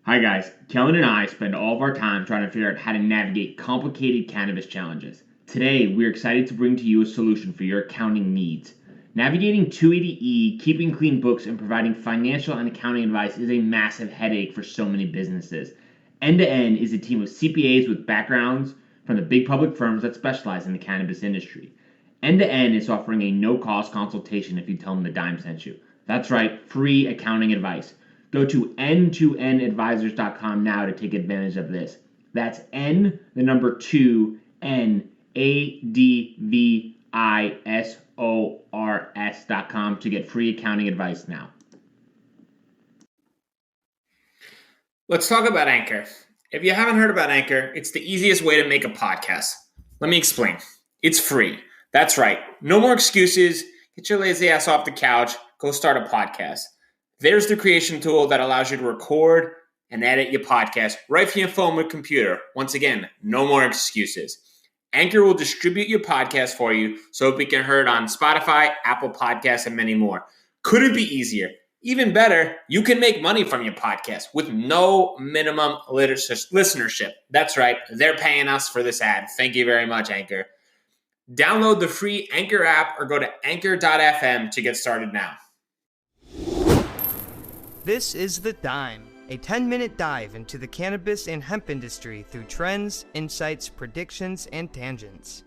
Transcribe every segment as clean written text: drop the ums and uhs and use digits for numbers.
Hi guys, Kellan and I spend all of our time trying to figure out how to navigate complicated cannabis challenges. Today, we're excited to bring to you a solution for your accounting needs. Navigating 280E, keeping clean books, and providing financial and accounting advice is a massive headache for so many businesses. End to End is a team of CPAs with backgrounds from the big public firms that specialize in the cannabis industry. End to End is offering a no-cost consultation if you tell them the dime sent you. That's right, free accounting advice. Go to n2nadvisors.com now to take advantage of this. That's N, the number 2, NADVISORS.com to get free accounting advice now. Let's talk about Anchor. If you haven't heard about Anchor, it's the easiest way to make a podcast. Let me explain. It's free. That's right. No more excuses. Get your lazy ass off the couch. Go start a podcast. There's the creation tool that allows you to record and edit your podcast right from your phone or computer. Once again, no more excuses. Anchor will distribute your podcast for you so it can be heard on Spotify, Apple Podcasts, and many more. Couldn't be easier. Even better, you can make money from your podcast with no minimum listenership. That's right. They're paying us for this ad. Thank you very much, Anchor. Download the free Anchor app or go to anchor.fm to get started now. This is The Dime, a 10-minute dive into the cannabis and hemp industry through trends, insights, predictions, and tangents.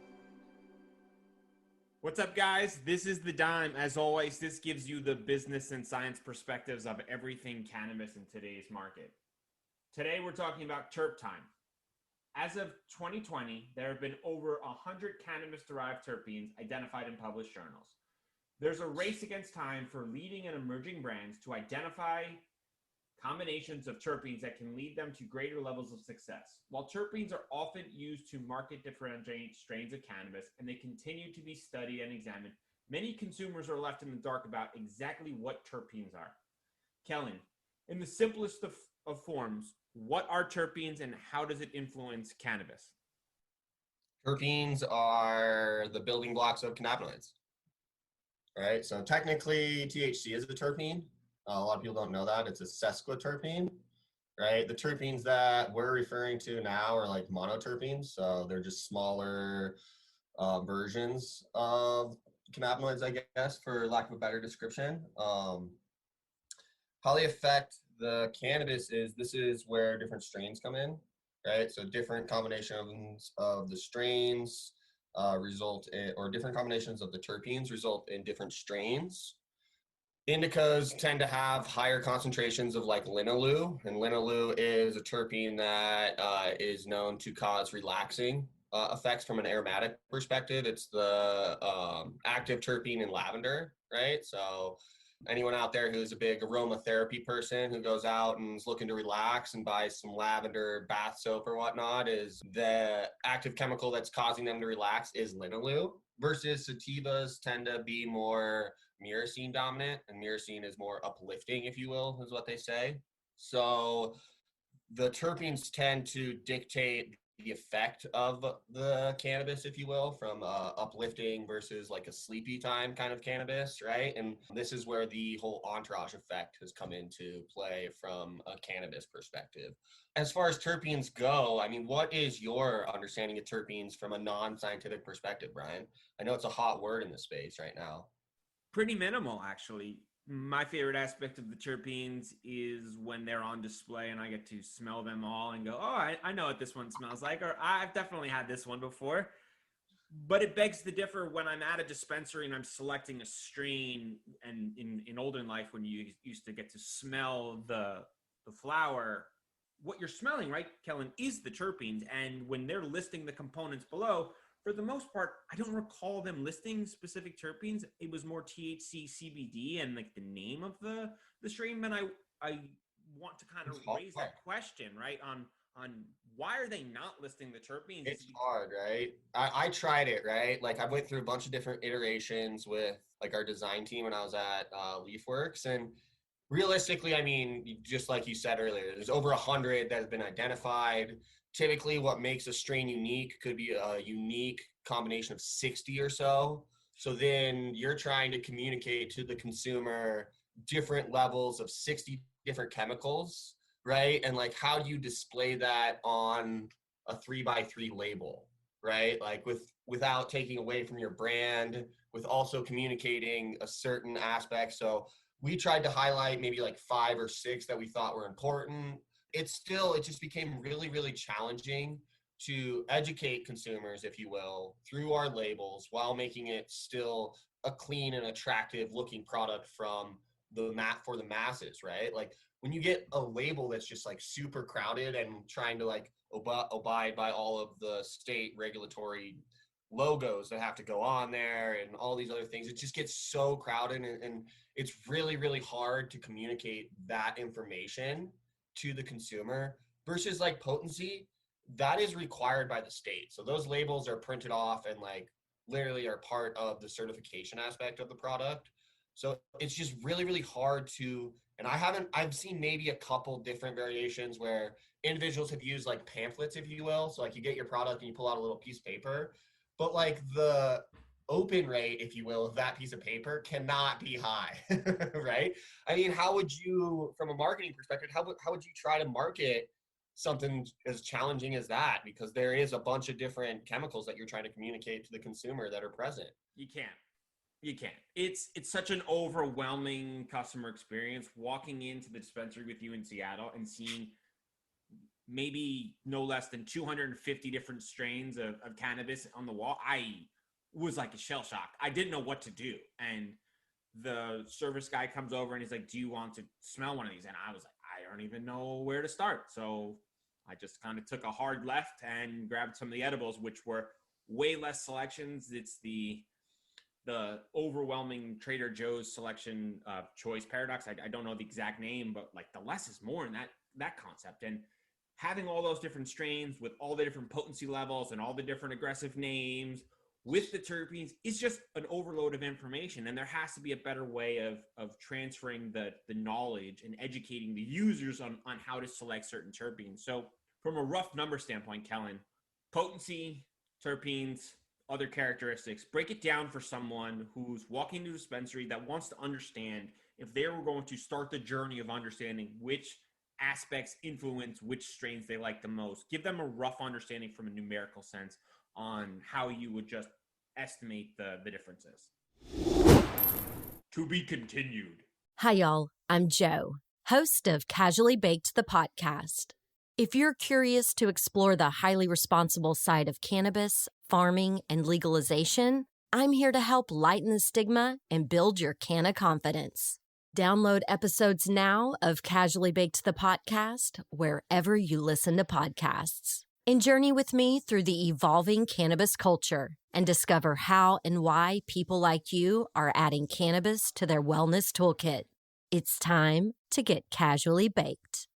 What's up, guys? This is The Dime. As always, this gives you the business and science perspectives of everything cannabis in today's market. Today, we're talking about Terp Time. As of 2020, there have been over 100 cannabis-derived terpenes identified in published journals. There's a race against time for leading and emerging brands to identify combinations of terpenes that can lead them to greater levels of success. While terpenes are often used to market differentiate strains of cannabis and they continue to be studied and examined, many consumers are left in the dark about exactly what terpenes are. Kellan, in the simplest of forms, what are terpenes and how does it influence cannabis? Terpenes are the building blocks of cannabinoids. Right, so technically THC is a terpene. A lot of people don't know that. It's a sesquiterpene, right? The terpenes that we're referring to now are like monoterpenes, so they're just smaller versions of cannabinoids, I guess, for lack of a better description. How they affect the cannabis is this is where different strains come in, right? So different combinations of the strains result in, or different combinations of the terpenes result in different strains. Indicas tend to have higher concentrations of like linalool, and linalool is a terpene that is known to cause relaxing effects from an aromatic perspective. It's the active terpene in lavender, right? So anyone out there who's a big aromatherapy person who goes out and is looking to relax and buys some lavender bath soap or whatnot, is the active chemical that's causing them to relax is linalool, versus sativas tend to be more myrcene dominant, and myrcene is more uplifting, if you will, is what they say. So the terpenes tend to dictate the effect of the cannabis, if you will, from uplifting versus like a sleepy time kind of cannabis, right? And this is where the whole entourage effect has come into play from a cannabis perspective. As far as terpenes go, I mean, what is your understanding of terpenes from a non-scientific perspective, Brian? I know it's a hot word in the space right now. Pretty minimal, actually. My favorite aspect of the terpenes is when they're on display and I get to smell them all and go, oh, I know what this one smells like, or I've definitely had this one before. But it begs to differ when I'm at a dispensary and I'm selecting a strain, and in olden life when you used to get to smell the flower, what you're smelling, right, Kellan, is the terpenes. And when they're listing the components below, for the most part, I don't recall them listing specific terpenes. It was more THC, CBD, and like the name of the strain. But I want to kind of raise that question, right? On why are they not listing the terpenes? It's hard, right? I tried it, right? Like I went through a bunch of different iterations with like our design team when I was at LeafWorks, and realistically, I mean, just like you said earlier, there's over 100 that have been identified. Typically, what makes a strain unique could be a unique combination of 60 or so. So then you're trying to communicate to the consumer different levels of 60 different chemicals right? And like, how do you display that on a 3x3 label, right? Like without taking away from your brand, with also communicating a certain aspect. So we tried to highlight maybe like 5 or 6 that we thought were important. It just became really, really challenging to educate consumers, if you will, through our labels while making it still a clean and attractive looking product from for the masses, right? Like when you get a label that's just like super crowded and trying to like abide by all of the state regulatory logos that have to go on there and all these other things, it just gets so crowded, and it's really, really hard to communicate that information to the consumer. Versus like potency, that is required by the state. So those labels are printed off and like literally are part of the certification aspect of the product. So it's just really, really hard to, and I've seen maybe a couple different variations where individuals have used like pamphlets, if you will. So like you get your product and you pull out a little piece of paper, but like the open rate, if you will, of that piece of paper cannot be high, right? I mean, how would you, from a marketing perspective, how would you try to market something as challenging as that? Because there is a bunch of different chemicals that you're trying to communicate to the consumer that are present. You can't. It's such an overwhelming customer experience walking into the dispensary with you in Seattle and seeing maybe no less than 250 different strains of cannabis on the wall. I was like a shell shock. I didn't know what to do. And the service guy comes over and he's like, do you want to smell one of these? And I was like, I don't even know where to start. So I just kind of took a hard left and grabbed some of the edibles, which were way less selections. It's the overwhelming Trader Joe's selection choice paradox. I don't know the exact name, but like the less is more in that concept. And having all those different strains with all the different potency levels and all the different aggressive names with the terpenes is just an overload of information. And there has to be a better way of transferring the knowledge and educating the users on how to select certain terpenes. So from a rough number standpoint, Kellan, potency, terpenes, other characteristics, break it down for someone who's walking to a dispensary that wants to understand if they were going to start the journey of understanding which aspects influence which strains they like the most. Give them a rough understanding from a numerical sense on how you would just estimate the differences. To be continued. Hi, y'all. I'm Jo, host of Casually Baked, the podcast. If you're curious to explore the highly responsible side of cannabis, farming, and legalization, I'm here to help lighten the stigma and build your canna confidence. Download episodes now of Casually Baked, the podcast, wherever you listen to podcasts. And journey with me through the evolving cannabis culture and discover how and why people like you are adding cannabis to their wellness toolkit. It's time to get casually baked.